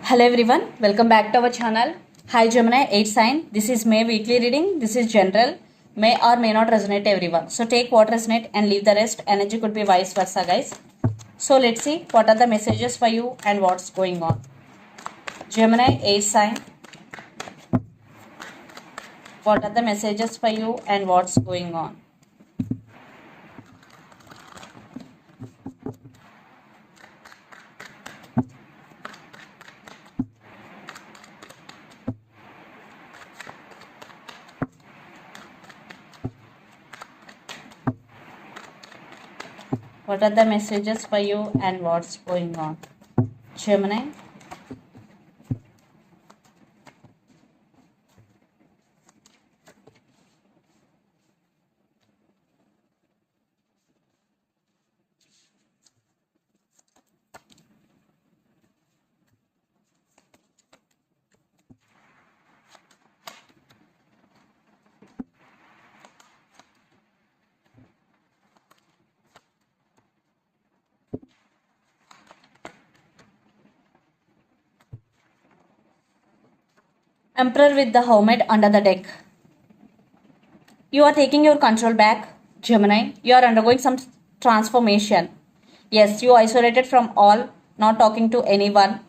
Hello everyone, welcome back to our channel. Hi Gemini 8 sign. This is May weekly reading. This is general. May or may not resonate everyone. So take what resonate and leave the rest. Energy could be vice versa, guys. So let's see what are the messages for you and what's going on. Gemini 8 sign. What are the messages for you and what's going on? What are the messages for you and what's going on? Gemini. Emperor with the Hermit under the deck. You are taking your control back, Gemini. You are undergoing some transformation. Yes, you isolated from all, not talking to anyone,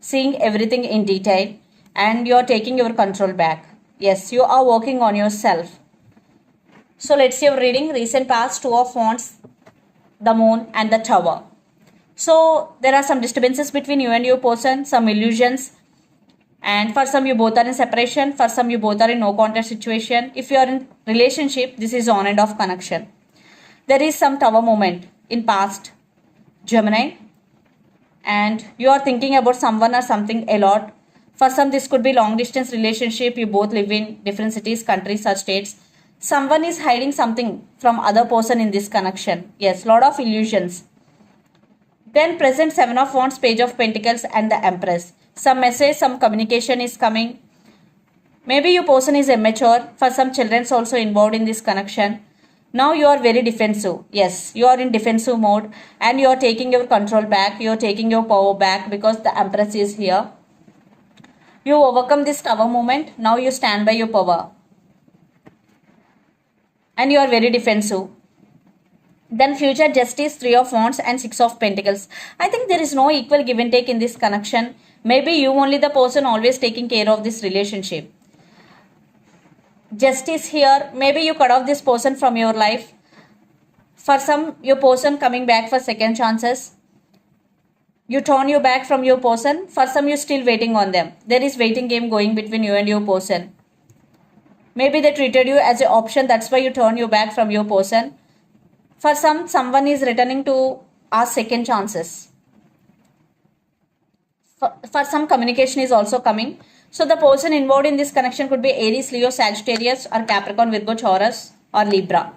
seeing everything in detail, and you are taking your control back. Yes, you are working on yourself. So let's see your reading. Recent past, Two of Wands, the Moon, and the Tower. So there are some disturbances between you and your person, some illusions. And for some you both are in separation, for some you both are in no contact situation. If you are in relationship, this is on and off connection. There is some tower moment in past, Gemini, and you are thinking about someone or something a lot. For some this could be long distance relationship, you both live in different cities, countries or states. Someone is hiding something from other person in this connection. Yes, lot of illusions. Then present Seven of Wands, Page of Pentacles and the Empress. Some message, some communication is coming. Maybe your person is immature. For some children also involved in this connection. Now you are very defensive. Yes, you are in defensive mode and you are taking your control back. You are taking your power back because the Empress is here. You overcome this tower moment. Now you stand by your power. And you are very defensive. Then future justice, Three of Wands and Six of Pentacles. I think there is no equal give and take in this connection. Maybe you only the person always taking care of this relationship. Justice here. Maybe you cut off this person from your life. For some, your person coming back for second chances. You turn your back from your person. For some, you're still waiting on them. There is waiting game going between you and your person. Maybe they treated you as an option. That's why you turn your back from your person. For some, someone is returning to ask second chances. For some, communication is also coming. So the person involved in this connection could be Aries, Leo, Sagittarius or Capricorn, Virgo, Taurus or Libra.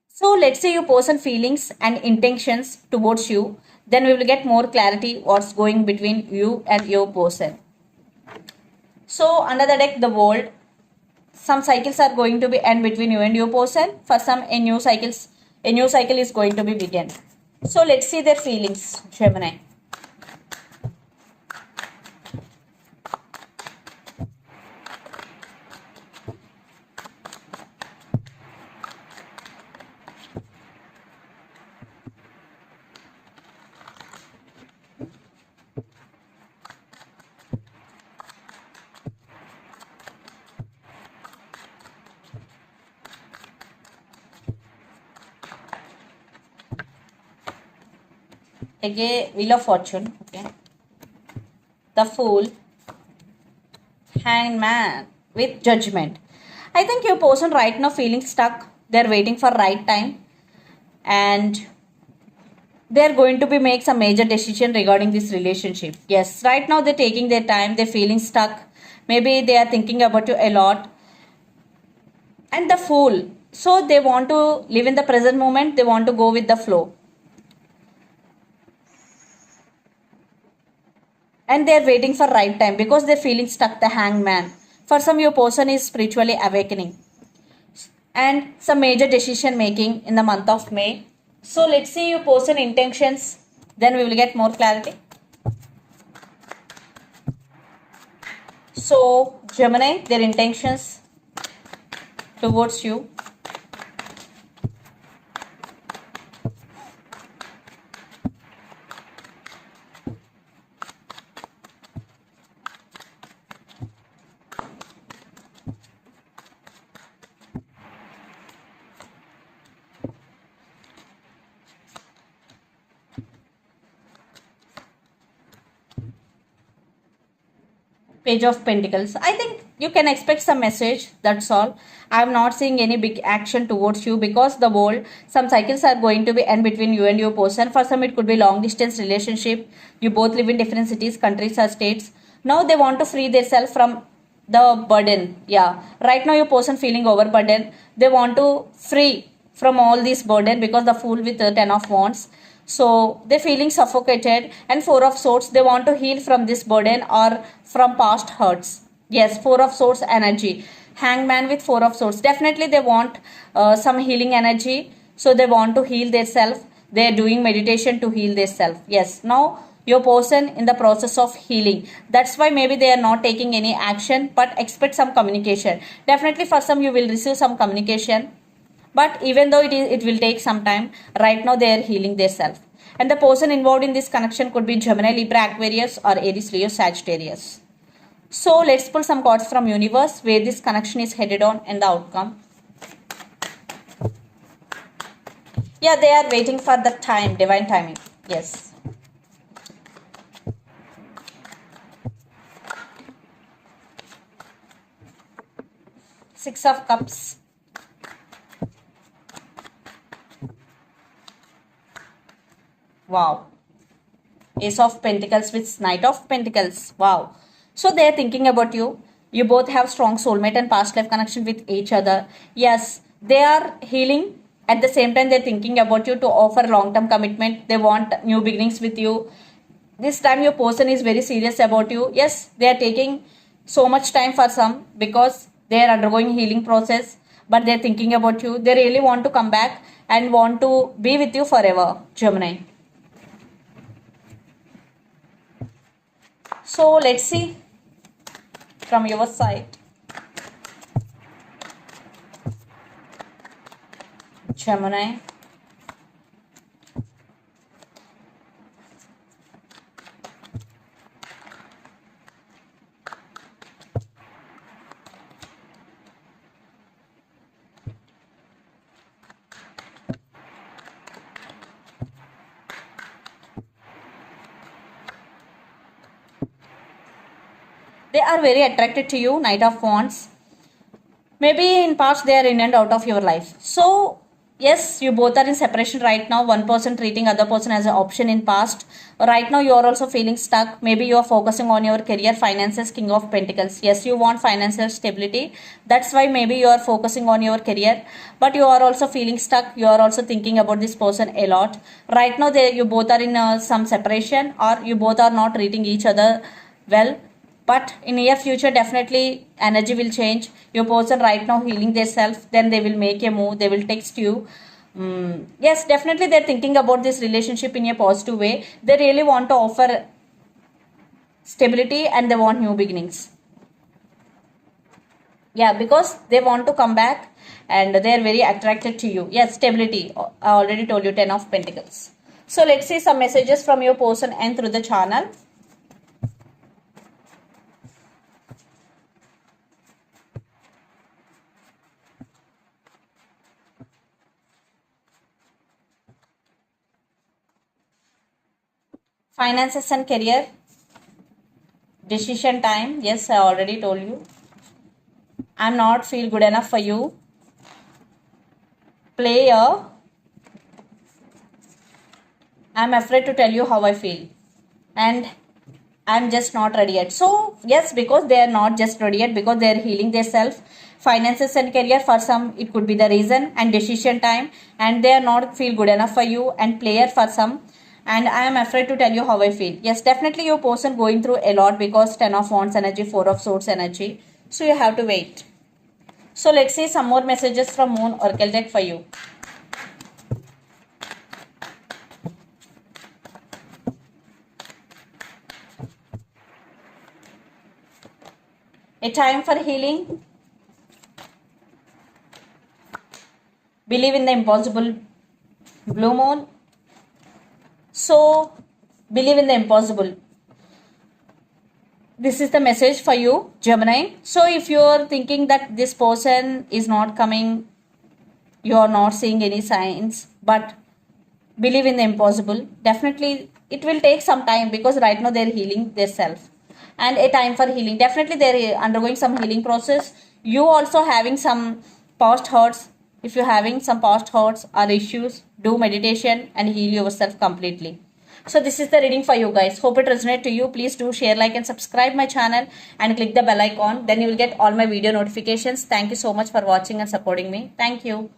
So let's say your person feelings and intentions towards you. Then we will get more clarity what's going between you and your person. So under the deck, the World. Some cycles are going to be end between you and your person. For some, a new cycle is going to be begin. So let's see their feelings, Gemini. Again, Wheel of Fortune. Okay. The Fool. Hanged Man with Judgment. I think your person right now feeling stuck. They're waiting for right time. And they're going to be make some major decision regarding this relationship. Yes, right now they're taking their time. They're feeling stuck. Maybe they are thinking about you a lot. And the Fool. So they want to live in the present moment. They want to go with the flow. And they're waiting for right time because they're feeling stuck, the Hanged Man. For some, your person is spiritually awakening. And some major decision making in the month of May. So let's see your person intentions. Then we will get more clarity. So Gemini, their intentions towards you. Page of Pentacles. I think you can expect some message. That's all. I'm not seeing any big action towards you because the world, some cycles are going to be end between you and your person. For some, it could be long distance relationship. You both live in different cities, countries, or states. Now they want to free themselves from the burden. Yeah. Right now, your person feeling overburdened. They want to free from all this burden because the Fool with the Ten of Wands, so they're feeling suffocated. And Four of Swords, they want to heal from this burden or from past hurts. Yes, Four of Swords energy. Hangman with Four of Swords, definitely they want some healing energy, so they want to heal their self. They're doing meditation to heal their self. Yes, now your person in the process of healing, that's why maybe they are not taking any action, but expect some communication. Definitely for some you will receive some communication, but even though it will take some time, right now they are healing themselves. And the person involved in this connection could be Gemini, Libra, Aquarius, or Aries, Leo, Sagittarius. So let's pull some cards from universe where this connection is headed on and the outcome. Yeah, they are waiting for the time, divine timing. Yes. Six of Cups. Wow. Ace of Pentacles with Knight of Pentacles. Wow. So they are thinking about you. You both have strong soulmate and past life connection with each other. Yes, they are healing. At the same time, they're thinking about you to offer long-term commitment. They want new beginnings with you. This time your person is very serious about you. Yes, they are taking so much time for some because they are undergoing healing process, but they're thinking about you. They really want to come back and want to be with you forever, Gemini. So let's see from your side. Gemini. They are very attracted to you, Knight of Wands. Maybe in past they are in and out of your life. So yes, you both are in separation right now. One person treating other person as an option in past. Right now you are also feeling stuck. Maybe you are focusing on your career, finances, King of Pentacles. Yes, you want financial stability. That's why maybe you are focusing on your career. But you are also feeling stuck. You are also thinking about this person a lot. Right now you both are in some separation, or you both are not treating each other well. But in near future, definitely energy will change. Your person right now healing themselves, then they will make a move, they will text you. Yes, definitely they're thinking about this relationship in a positive way. They really want to offer stability and they want new beginnings. Yeah, because they want to come back and they're very attracted to you. Yes, stability. I already told you, 10 of Pentacles. So let's see some messages from your person and through the channel. Finances and career. Decision time. Yes, I already told you. I'm not feel good enough for you. Player. I'm afraid to tell you how I feel. And I'm just not ready yet. So yes, because they are not just ready yet, because they are healing themselves. Finances and career, for some it could be the reason, and decision time, and they are not feel good enough for you. And player for some, and I am afraid to tell you how I feel. Yes, definitely your person going through a lot because 10 of Wands energy, 4 of Swords energy. So you have to wait. So let's see some more messages from Moon Oracle deck for you. A time for healing. Believe in the impossible. Blue moon. So, believe in the impossible. This is the message for you, Gemini. So, if you are thinking that this person is not coming, you are not seeing any signs, but believe in the impossible. Definitely, it will take some time because right now they're healing themselves. And a time for healing. Definitely, they're undergoing some healing process. You also having some past hurts. If you're having some past hurts or issues, do meditation and heal yourself completely. So this is the reading for you guys. Hope it resonates to you. Please do share, like and subscribe my channel and click the bell icon. Then you will get all my video notifications. Thank you so much for watching and supporting me. Thank you.